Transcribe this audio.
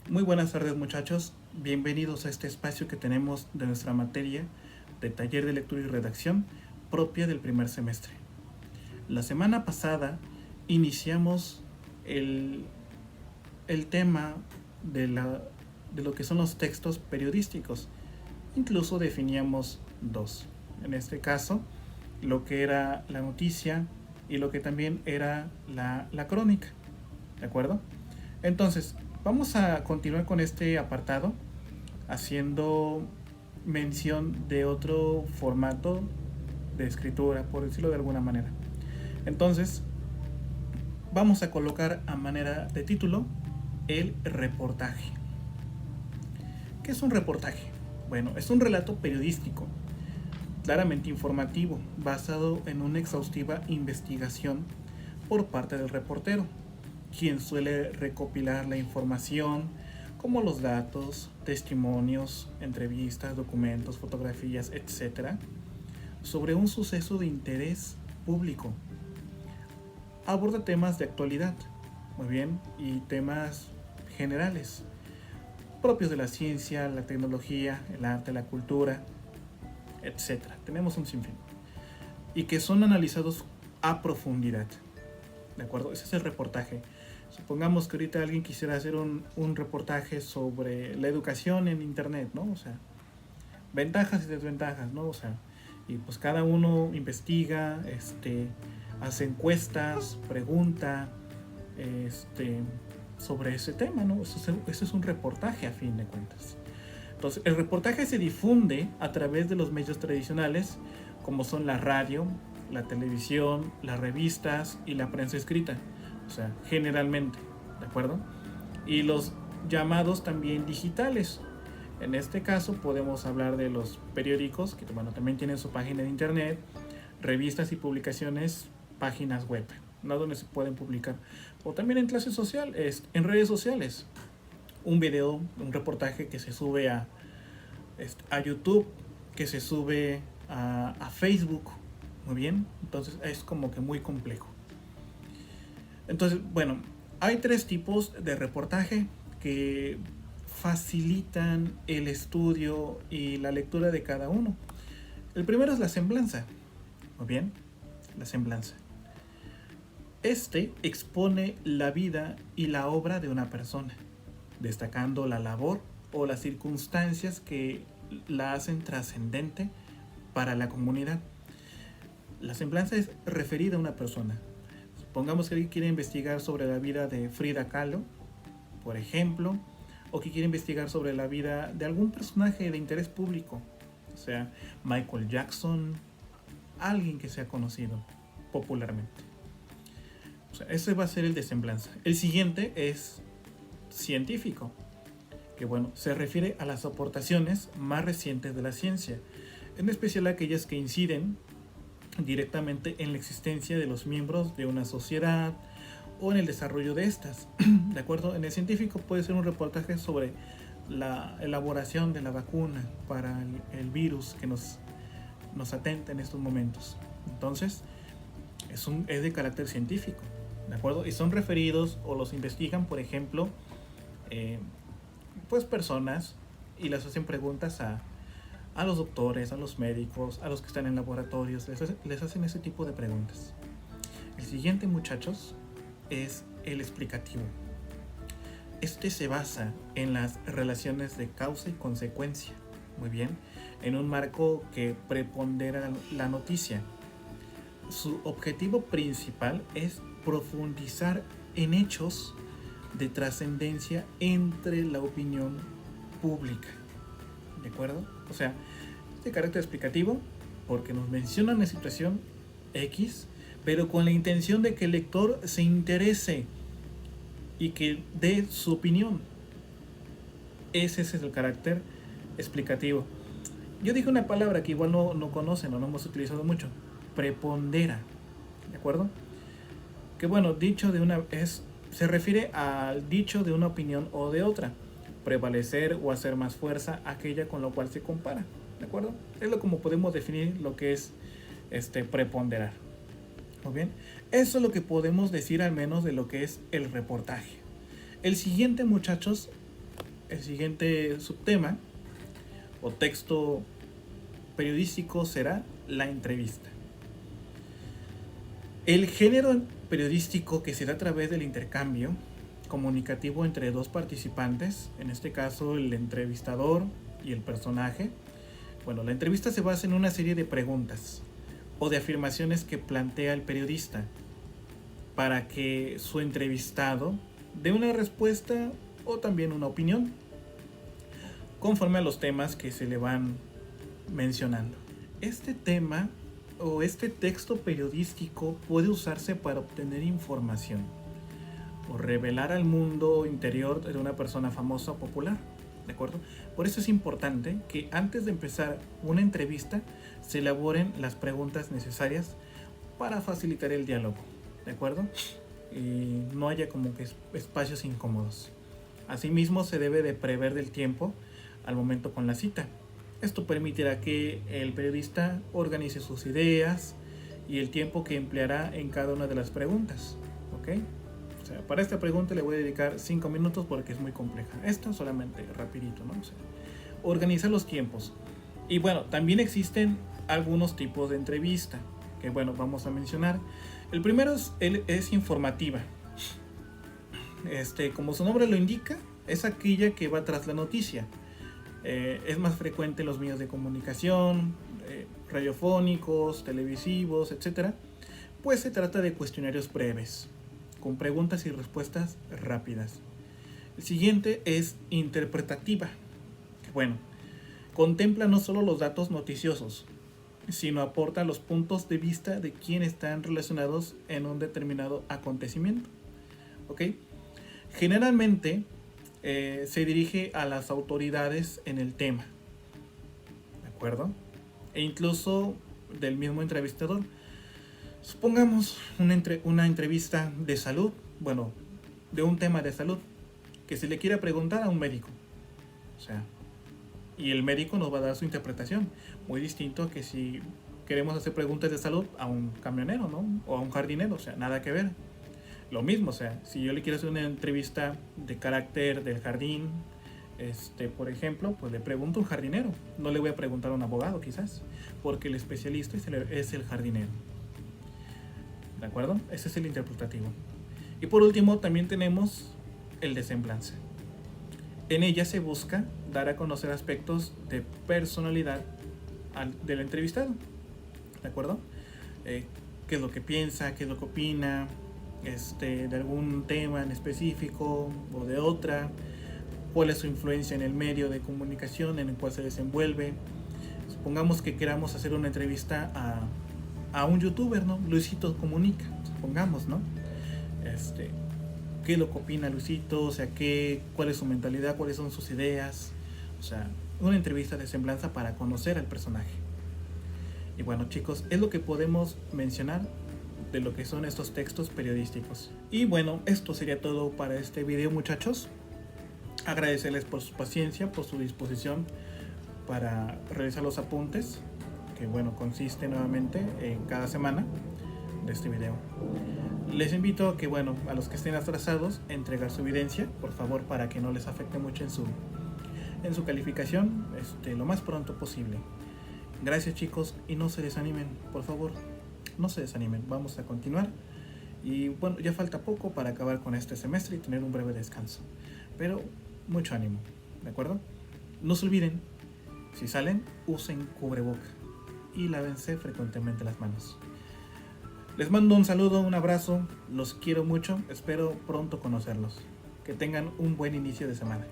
Muy buenas tardes muchachos, bienvenidos a este espacio que tenemos de nuestra materia de taller de lectura y redacción propia del primer semestre. La semana pasada iniciamos el, el tema de lo que son los textos periodísticos. Incluso definíamos dos. En este caso, lo que era la noticia y lo que también era la crónica. ¿De acuerdo? Entonces, vamos a continuar con este apartado haciendo mención de otro formato de escritura, por decirlo de alguna manera. Entonces, vamos a colocar a manera de título el reportaje. ¿Qué es un reportaje? Bueno, es un relato periodístico, claramente informativo, basado en una exhaustiva investigación por parte del reportero, quien suele recopilar la información como los datos, testimonios, entrevistas, documentos, fotografías, etc., sobre un suceso de interés público. Aborda temas de actualidad, muy bien, y temas generales, propios de la ciencia, la tecnología, el arte, la cultura, etc. Tenemos un sinfín. Y que son analizados a profundidad. ¿De acuerdo? Ese es el reportaje. Supongamos que ahorita alguien quisiera hacer un reportaje sobre la educación en internet, ¿no? O sea, ventajas y desventajas, ¿no? O sea, y pues cada uno investiga, hace encuestas, pregunta, sobre ese tema, ¿no? Eso es un reportaje a fin de cuentas. Entonces, el reportaje se difunde a través de los medios tradicionales, como son la radio, la televisión, las revistas y la prensa escrita. O sea, generalmente, ¿de acuerdo? Y los llamados también digitales. En este caso podemos hablar de los periódicos, que bueno, también tienen su página de internet, revistas y publicaciones, páginas web, ¿no? Donde se pueden publicar. O también en clases sociales, en redes sociales. Un video, un reportaje que se sube a YouTube, que se sube a Facebook. Muy bien, entonces es como que muy complejo. Entonces, bueno, hay tres tipos de reportaje que facilitan el estudio y la lectura de cada uno. El primero es la semblanza. Muy bien, la semblanza. Este expone la vida y la obra de una persona, destacando la labor o las circunstancias que la hacen trascendente para la comunidad. La semblanza es referida a una persona. Supongamos que alguien quiere investigar sobre la vida de Frida Kahlo, por ejemplo, o que quiere investigar sobre la vida de algún personaje de interés público, o sea, Michael Jackson, alguien que sea conocido popularmente. O sea, ese va a ser el de semblanza. El siguiente es científico, que bueno, se refiere a las aportaciones más recientes de la ciencia, en especial aquellas que inciden directamente en la existencia de los miembros de una sociedad o en el desarrollo de estas. ¿De acuerdo? En el científico puede ser un reportaje sobre la elaboración de la vacuna para el virus que nos atenta en estos momentos. Entonces, es de carácter científico. ¿De acuerdo? Y son referidos o los investigan, por ejemplo, pues personas y les hacen preguntas a los doctores, a los médicos, a los que están en laboratorios, les hacen ese tipo de preguntas. El siguiente, muchachos, es el explicativo. Este se basa en las relaciones de causa y consecuencia, muy bien, en un marco que prepondera la noticia. Su objetivo principal es profundizar en hechos de trascendencia entre la opinión pública. ¿De acuerdo? O sea, este carácter explicativo porque nos menciona una situación X, pero con la intención de que el lector se interese y que dé su opinión. Ese es el carácter explicativo. Yo dije una palabra que igual no conocen o no hemos utilizado mucho: prepondera. ¿De acuerdo? Que bueno, dicho de una se refiere al dicho de una opinión o de otra. Prevalecer o hacer más fuerza aquella con lo cual se compara. ¿De acuerdo? Es lo como podemos definir lo que es preponderar. Muy bien. Eso es lo que podemos decir al menos de lo que es el reportaje. El siguiente, muchachos, El siguiente subtema o texto periodístico será la entrevista. El género periodístico que se da a través del intercambio comunicativo entre dos participantes, en este caso el entrevistador y el personaje. Bueno, la entrevista se basa en una serie de preguntas o de afirmaciones que plantea el periodista para que su entrevistado dé una respuesta o también una opinión conforme a los temas que se le van mencionando. Este tema o este texto periodístico puede usarse para obtener información o revelar al mundo interior de una persona famosa o popular, ¿de acuerdo? Por eso es importante que antes de empezar una entrevista se elaboren las preguntas necesarias para facilitar el diálogo, ¿de acuerdo? Y no haya como que espacios incómodos. Asimismo, se debe de prever del tiempo al momento con la cita. Esto permitirá que el periodista organice sus ideas y el tiempo que empleará en cada una de las preguntas, ¿ok? O sea, para esta pregunta le voy a dedicar 5 minutos porque es muy compleja. Esta solamente rapidito, ¿no? O sea, organiza los tiempos. Y bueno, también existen algunos tipos de entrevista que bueno, vamos a mencionar. El primero es informativa. Como su nombre lo indica, es aquella que va tras la noticia. Es más frecuente en los medios de comunicación, radiofónicos, televisivos, etc. Pues se trata de cuestionarios breves, con preguntas y respuestas rápidas. El siguiente es interpretativa, que bueno, contempla no solo los datos noticiosos, sino aporta los puntos de vista de quienes están relacionados en un determinado acontecimiento. ¿Ok? Generalmente se dirige a las autoridades en el tema, ¿de acuerdo? E incluso del mismo entrevistador. Supongamos una entrevista de salud, bueno, de un tema de salud, que se le quiera preguntar a un médico. O sea, y el médico nos va a dar su interpretación. Muy distinto a que si queremos hacer preguntas de salud a un camionero, ¿no? O a un jardinero, o sea, nada que ver. Lo mismo, o sea, si yo le quiero hacer una entrevista de carácter del jardín, por ejemplo, pues le pregunto a un jardinero. No le voy a preguntar a un abogado, quizás, porque el especialista es el jardinero. ¿De acuerdo? Ese es el interpretativo. Y por último, también tenemos el de semblanza. En ella se busca dar a conocer aspectos de personalidad del entrevistado. ¿De acuerdo? Qué es lo que piensa, qué es lo que opina, de algún tema en específico o de otra, cuál es su influencia en el medio de comunicación en el cual se desenvuelve. Supongamos que queramos hacer una entrevista a un youtuber, ¿no? Luisito Comunica, supongamos, ¿no? ¿Qué es lo que opina Luisito? O sea, cuál es su mentalidad, cuáles son sus ideas. O sea, una entrevista de semblanza para conocer al personaje. Y bueno, chicos, es lo que podemos mencionar de lo que son estos textos periodísticos. Y bueno, esto sería todo para este video, muchachos. Agradecerles por su paciencia, por su disposición para realizar los apuntes, que bueno, consiste nuevamente en cada semana de este video. Les invito a que bueno, a los que estén atrasados, entregar su evidencia, por favor, para que no les afecte mucho en su calificación, lo más pronto posible. Gracias, chicos, y no se desanimen, por favor. No se desanimen, vamos a continuar. Y bueno, ya falta poco para acabar con este semestre y tener un breve descanso. Pero mucho ánimo, ¿de acuerdo? No se olviden, si salen, usen cubreboca y lávense frecuentemente las manos. Les mando un saludo, un abrazo, los quiero mucho, espero pronto conocerlos. Que tengan un buen inicio de semana.